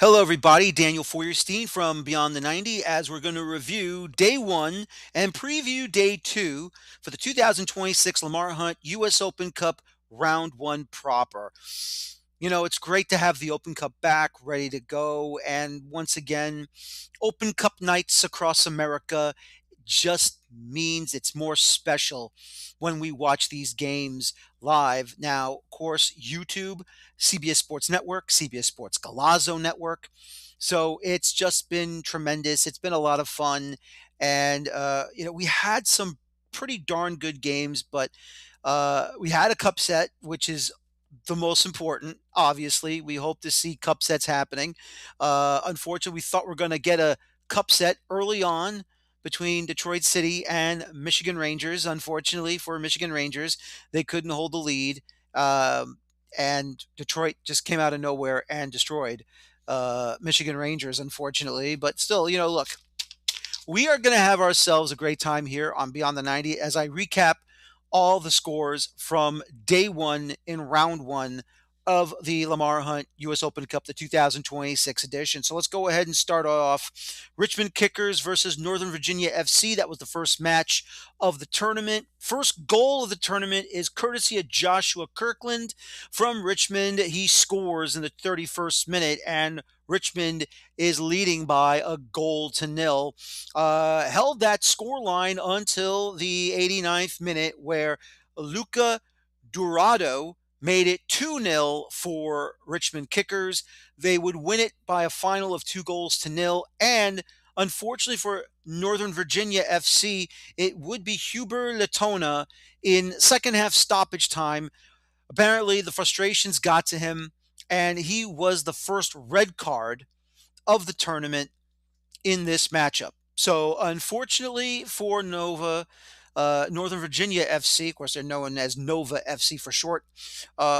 Hello, everybody. Daniel Feuerstein from Beyond the 90 as we're going to review day one and preview day two for the 2026 Lamar Hunt U.S. Open Cup round one proper. It's great to have the Open Cup back, ready to go. And once again, Open Cup nights across America just means it's more special when we watch these games live. Now, of course, YouTube, CBS Sports Network, CBS Sports Galazzo Network. So it's just been tremendous. It's been a lot of fun. And, we had some pretty darn good games, but we had a cup set, which is the most important. Obviously, we hope to see cup sets happening. Unfortunately, we thought we are going to get a cup set early on between Detroit City and Michigan Rangers. Unfortunately for Michigan Rangers, they couldn't hold the lead, and Detroit just came out of nowhere and destroyed Michigan Rangers. Unfortunately, but still, look, we are going to have ourselves a great time here on Beyond the 90 as I recap all the scores from day one in round one of the Lamar Hunt U.S. Open Cup, the 2026 edition. So let's go ahead and start off. Richmond Kickers versus Northern Virginia FC. That was the first match of the tournament. First goal of the tournament is courtesy of Joshua Kirkland from Richmond. He scores in the 31st minute, and Richmond is leading by a goal to nil. Held that score line until the 89th minute, where Luca Dorado made it 2-0 for Richmond Kickers. They would win it by a final of 2-0. And unfortunately for Northern Virginia FC, it would be Huber Latona in second half stoppage time. Apparently, the frustrations got to him, and he was the first red card of the tournament in this matchup. So, unfortunately for Northern Virginia FC, of course, they're known as Nova FC for short,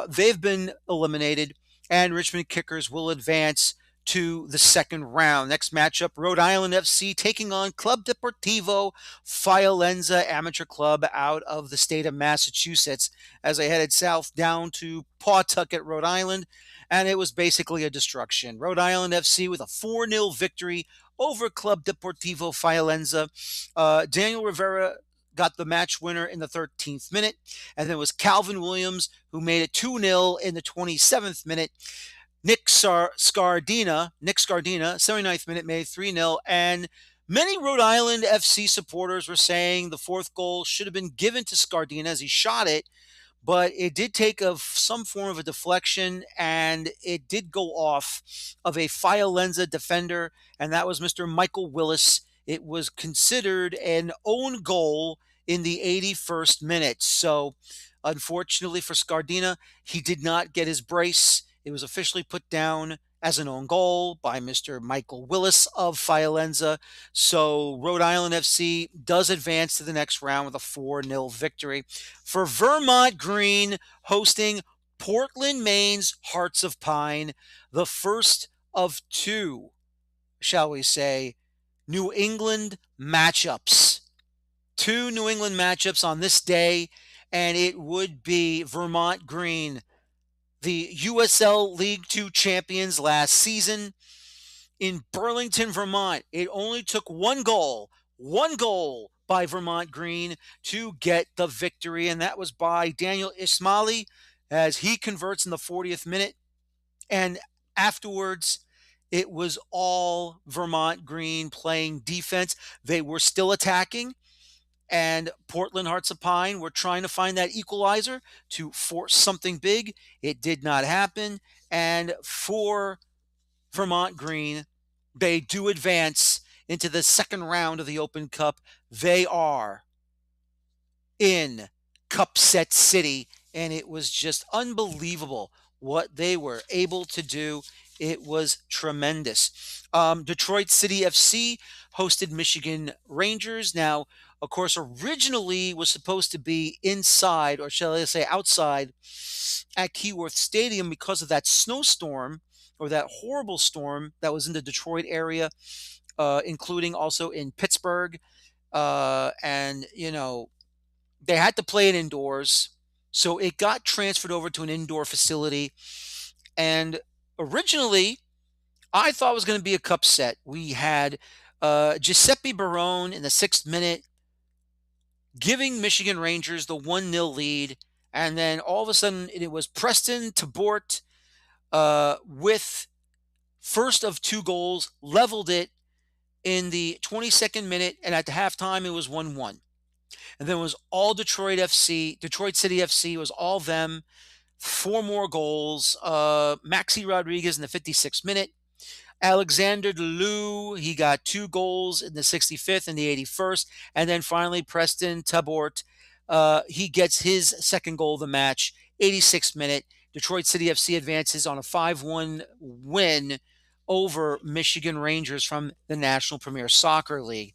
they've been eliminated, and Richmond Kickers will advance to the second round. Next matchup, Rhode Island FC taking on Club Deportivo Fiolenza Amateur Club out of the state of Massachusetts as they headed south down to Pawtucket, Rhode Island, and it was basically a destruction. Rhode Island FC with a 4-0 victory over Club Deportivo Fiolenza. Daniel Rivera got the match winner in the 13th minute, and then it was Calvin Williams who made it 2-0 in the 27th minute. Nick Scardina, 79th minute, made 3-0, and many Rhode Island FC supporters were saying the fourth goal should have been given to Scardina as he shot it, but it did take some form of a deflection, and it did go off of a Fiolenza defender, and that was Mr. Michael Willis. It was considered an own goal in the 81st minute. So, unfortunately for Scardina, he did not get his brace. It was officially put down as an own goal by Mr. Michael Willis of Fiolenza. So Rhode Island FC does advance to the next round with a 4-0 victory. For Vermont Green hosting Portland, Maine's Hearts of Pine, the first of two, shall we say, New England matchups. Two New England matchups on this day, and it would be Vermont Green, the USL League Two champions last season, in Burlington, Vermont. It only took one goal by Vermont Green to get the victory, and that was by Daniel Ismaili as he converts in the 40th minute. And afterwards, it was all Vermont Green playing defense. They were still attacking, and Portland Hearts of Pine were trying to find that equalizer to force something big. It did not happen. And for Vermont Green, they do advance into the second round of the Open Cup. They are in Cup Set City, and it was just unbelievable what they were able to do. It was tremendous. Detroit City FC hosted Michigan Rangers. Now, of course, originally was supposed to be inside, or shall I say outside, at Keyworth Stadium because of that snowstorm or that horrible storm that was in the Detroit area, including also in Pittsburgh. And, they had to play it indoors. So it got transferred over to an indoor facility. And originally, I thought it was going to be a cup set. We had Giuseppe Barone in the 6th minute giving Michigan Rangers the 1-0 lead. And then all of a sudden, it was Preston Tabort with first of two goals, leveled it in the 22nd minute. And at the halftime, it was 1-1. And then it was all Detroit FC, Detroit City FC was all them. Four more goals. Maxi Rodriguez in the 56th minute. Alexander Delou, he got two goals in the 65th and the 81st. And then finally, Preston Tabort, he gets his second goal of the match, 86th minute. Detroit City FC advances on a 5-1 win over Michigan Rangers from the National Premier Soccer League.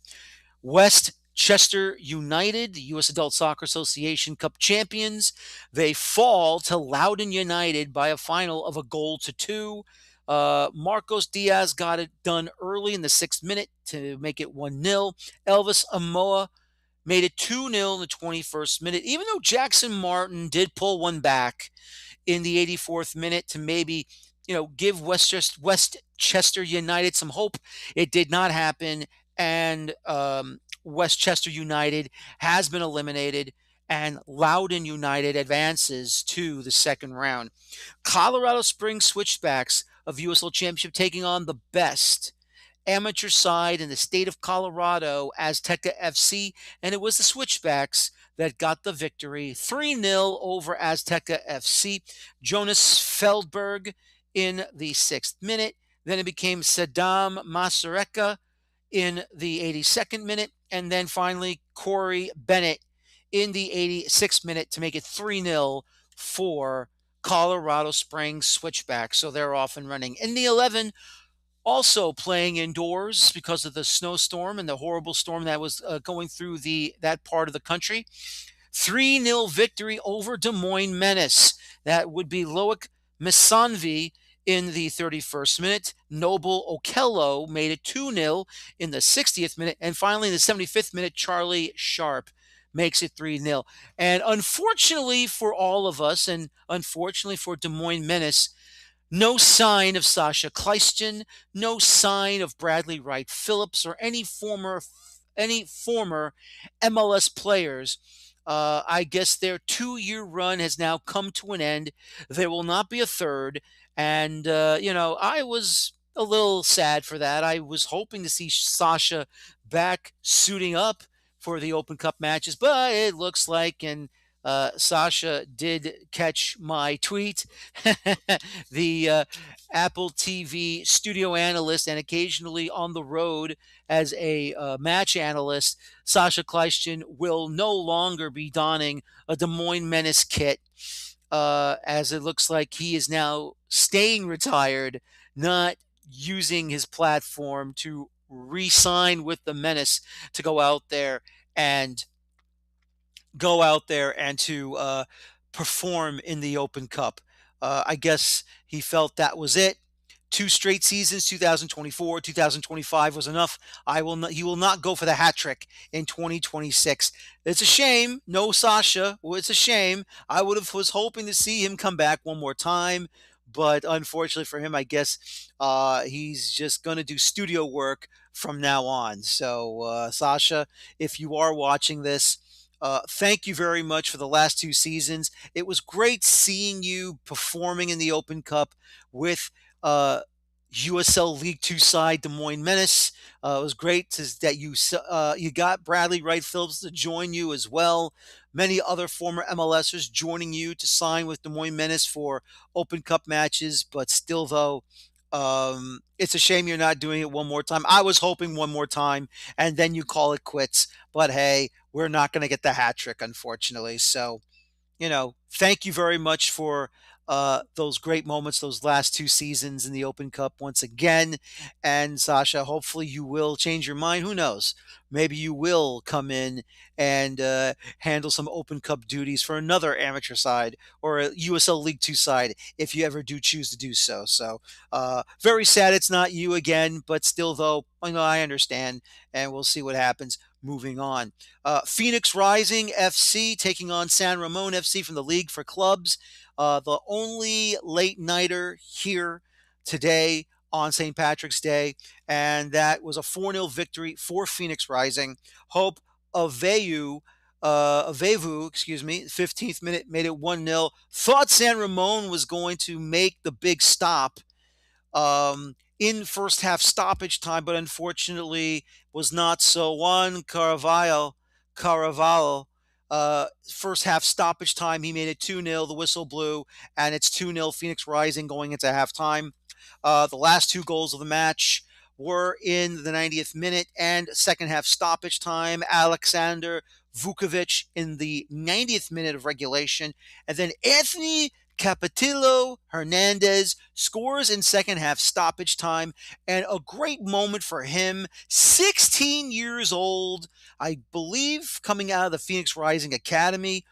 West Chester United, the U.S. Adult Soccer Association Cup champions, they fall to Loudoun United by a final of 1-2. Marcos Diaz got it done early in the 6th minute to make it 1-0. Elvis Amoa made it 2-0 in the 21st minute, even though Jackson Martin did pull one back in the 84th minute to maybe, give Westchester United some hope. It did not happen, and Westchester United has been eliminated, and Loudoun United advances to the second round. Colorado Springs Switchbacks of USL Championship taking on the best amateur side in the state of Colorado, Azteca FC, and it was the Switchbacks that got the victory 3-0 over Azteca FC. Jonas Feldberg in the 6th minute. Then it became Saddam Masareka in the 82nd minute. And then finally, Corey Bennett in the 86th minute to make it 3-0 for Colorado Springs Switchbacks. So they're off and running. In the 11, also playing indoors because of the snowstorm and the horrible storm that was going through that part of the country. 3-0 victory over Des Moines Menace. That would be Loic Misanvi in the 31st minute. Noble Okello made it 2-0 in the 60th minute. And finally, in the 75th minute, Charlie Sharp makes it 3-0. And unfortunately for all of us, and unfortunately for Des Moines Menace, no sign of Sasha Kleiston, no sign of Bradley Wright Phillips, or any former MLS players. I guess their 2-year run has now come to an end. There will not be a third. And, I was a little sad for that. I was hoping to see Sasha back suiting up for the Open Cup matches, but it looks like, and Sasha did catch my tweet. The Apple TV studio analyst and occasionally on the road as a match analyst, Sasha Kleiston will no longer be donning a Des Moines Menace kit, as it looks like he is now staying retired, not using his platform to re-sign with the Menace to and go out there and to perform in the Open Cup. I guess he felt that was it. Two straight seasons, 2024, 2025 was enough. He will not go for the hat trick in 2026. It's a shame. No Sasha. Well, it's a shame. I was hoping to see him come back one more time, but unfortunately for him, I guess he's just going to do studio work from now on. So, Sasha, if you are watching this, thank you very much for the last two seasons. It was great seeing you performing in the Open Cup with USL League Two side Des Moines Menace. It was great that you got Bradley Wright Phillips to join you as well. Many other former MLSers joining you to sign with Des Moines Menace for Open Cup matches, but still, though, it's a shame you're not doing it one more time. I was hoping one more time, and then you call it quits. But hey, we're not going to get the hat trick, unfortunately. So, thank you very much for those great moments, those last two seasons in the Open Cup once again. And Sasha, hopefully you will change your mind. Who knows? Maybe you will come in and handle some Open Cup duties for another amateur side or a USL League Two side if you ever do choose to do so. So, very sad it's not you again, but still, though, I understand, and we'll see what happens moving on. Phoenix Rising FC taking on San Ramon FC from the League for Clubs. The only late nighter here today on St. Patrick's Day, and that was a 4-0 victory for Phoenix Rising. Hope Avevu, excuse me, 15th minute made it 1-0. Thought San Ramon was going to make the big stop in first half stoppage time, but unfortunately was not so. Juan Caravallo, first half stoppage time, he made it 2-0. The whistle blew, and it's 2-0 Phoenix Rising going into halftime. The last two goals of the match were in the 90th minute and second half stoppage time. Alexander Vukovic in the 90th minute of regulation, and then Anthony Capetillo Hernandez scores in second half stoppage time, and a great moment for him. 16 years old, I believe, coming out of the Phoenix Rising Academy.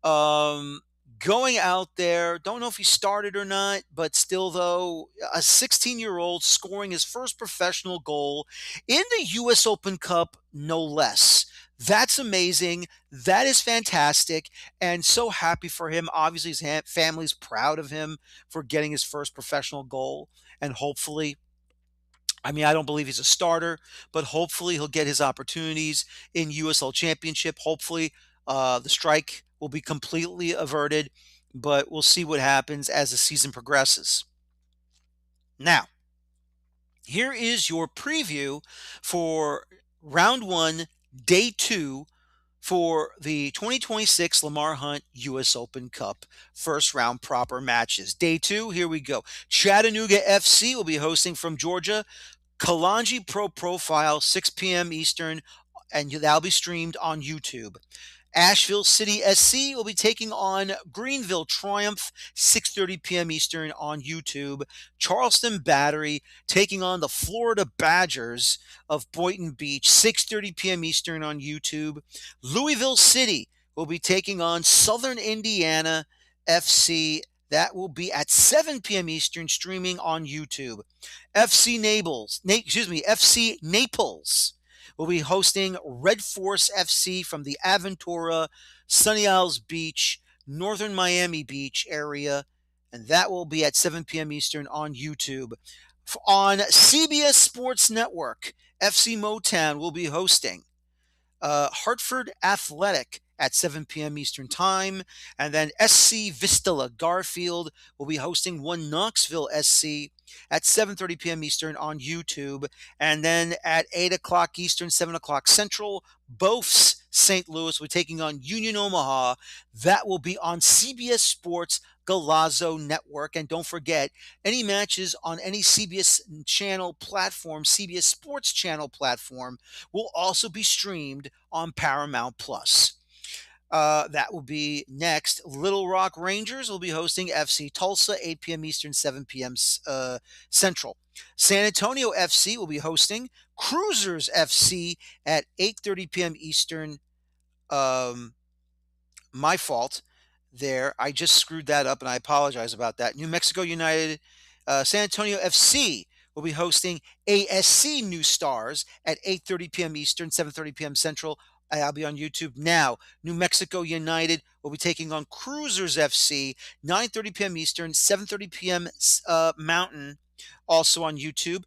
Um, Going out there, don't know if he started or not, but still, though, a 16-year-old scoring his first professional goal in the U.S. Open Cup, no less. That's amazing. That is fantastic. And so happy for him. Obviously, his family's proud of him for getting his first professional goal. And hopefully, I mean, I don't believe he's a starter, but hopefully he'll get his opportunities in USL Championship. Hopefully, the strike will be completely averted, but we'll see what happens as the season progresses. Now, here is your preview for round one, day two for the 2026 Lamar Hunt U.S. Open Cup first round proper matches. Day two, here we go. Chattanooga FC will be hosting from Georgia. Kalanji Pro Profile, 6 p.m. Eastern, and that'll be streamed on YouTube. Asheville City SC will be taking on Greenville Triumph, 6:30 p.m. Eastern on YouTube. Charleston Battery taking on the Florida Badgers of Boynton Beach, 6:30 p.m. Eastern on YouTube. Louisville City will be taking on Southern Indiana FC. That will be at 7 p.m. Eastern, streaming on YouTube. FC Naples will be hosting Red Force FC from the Aventura, Sunny Isles Beach, Northern Miami Beach area, and that will be at 7 p.m. Eastern on YouTube. On CBS Sports Network, FC Motown will be hosting Hartford Athletic at 7 p.m. Eastern Time. And then SC Vistula Garfield will be hosting One Knoxville SC at 7:30 p.m. Eastern on YouTube. And then at 8 o'clock Eastern, 7 o'clock Central, Bofs St. Louis will be taking on Union Omaha. That will be on CBS Sports Galazo Network. And don't forget, any matches on any CBS channel platform, CBS Sports channel platform, will also be streamed on Paramount Plus. That will be next. Little Rock Rangers will be hosting FC Tulsa, 8 p.m. Eastern, 7 p.m. Central. San Antonio FC will be hosting Cruisers FC at 8:30 p.m. Eastern. My fault there. I just screwed that up, and I apologize about that. New Mexico United, San Antonio FC will be hosting ASC New Stars at 8:30 p.m. Eastern, 7:30 p.m. Central. I'll be on YouTube now. New Mexico United will be taking on Cruisers FC, 9:30 p.m. Eastern, 7:30 p.m. Mountain, also on YouTube.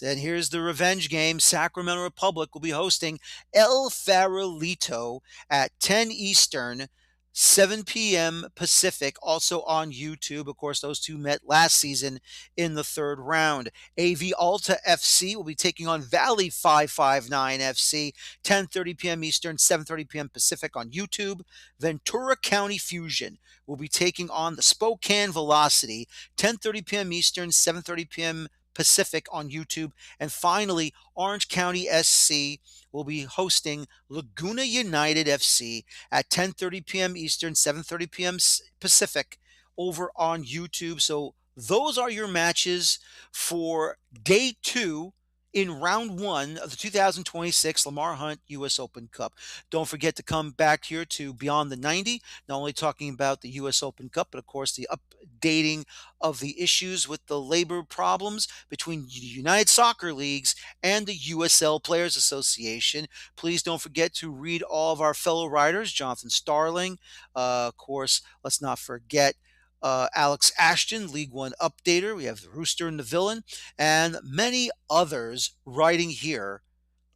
And here's the revenge game. Sacramento Republic will be hosting El Farolito at 10 Eastern, 7 p.m. Pacific, also on YouTube. Of course, those two met last season in the third round. AV Alta FC will be taking on Valley 559 FC, 10:30 p.m. Eastern, 7:30 p.m. Pacific on YouTube. Ventura County Fusion will be taking on the Spokane Velocity, 10:30 p.m. Eastern, 7:30 p.m. Pacific on YouTube. And finally, Orange County SC will be hosting Laguna United FC at 10:30 p.m. Eastern, 7:30 p.m. Pacific over on YouTube. So those are your matches for day two in round one of the 2026 Lamar Hunt U.S. Open Cup. Don't forget to come back here to Beyond the 90, not only talking about the U.S. Open Cup, but of course the updating of the issues with the labor problems between the United Soccer Leagues and the USL Players Association. Please don't forget to read all of our fellow writers, Jonathan Starling. Of course, let's not forget Alex Ashton, League One updater. We have the Rooster and the Villain, and many others writing here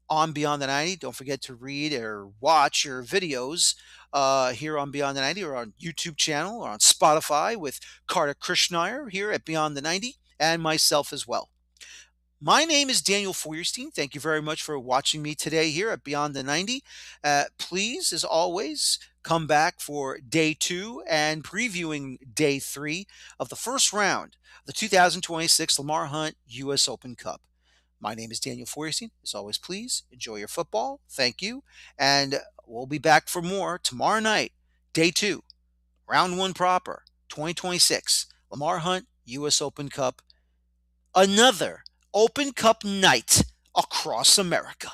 on Beyond the 90. Don't forget to read or watch your videos here on Beyond the 90 or on YouTube channel or on Spotify with Carter Krishnaiyer here at Beyond the 90 and myself as well. My name is Daniel Feuerstein. Thank you very much for watching me today here at Beyond the 90. Please, as always, come back for day 2 and previewing day 3 of the first round of the 2026 Lamar Hunt U.S. Open Cup. My name is Daniel Feuerstein. As always, please enjoy your football. Thank you. And we'll be back for more tomorrow night, day 2, round 1 proper, 2026 Lamar Hunt U.S. Open Cup. Another Open Cup night across America.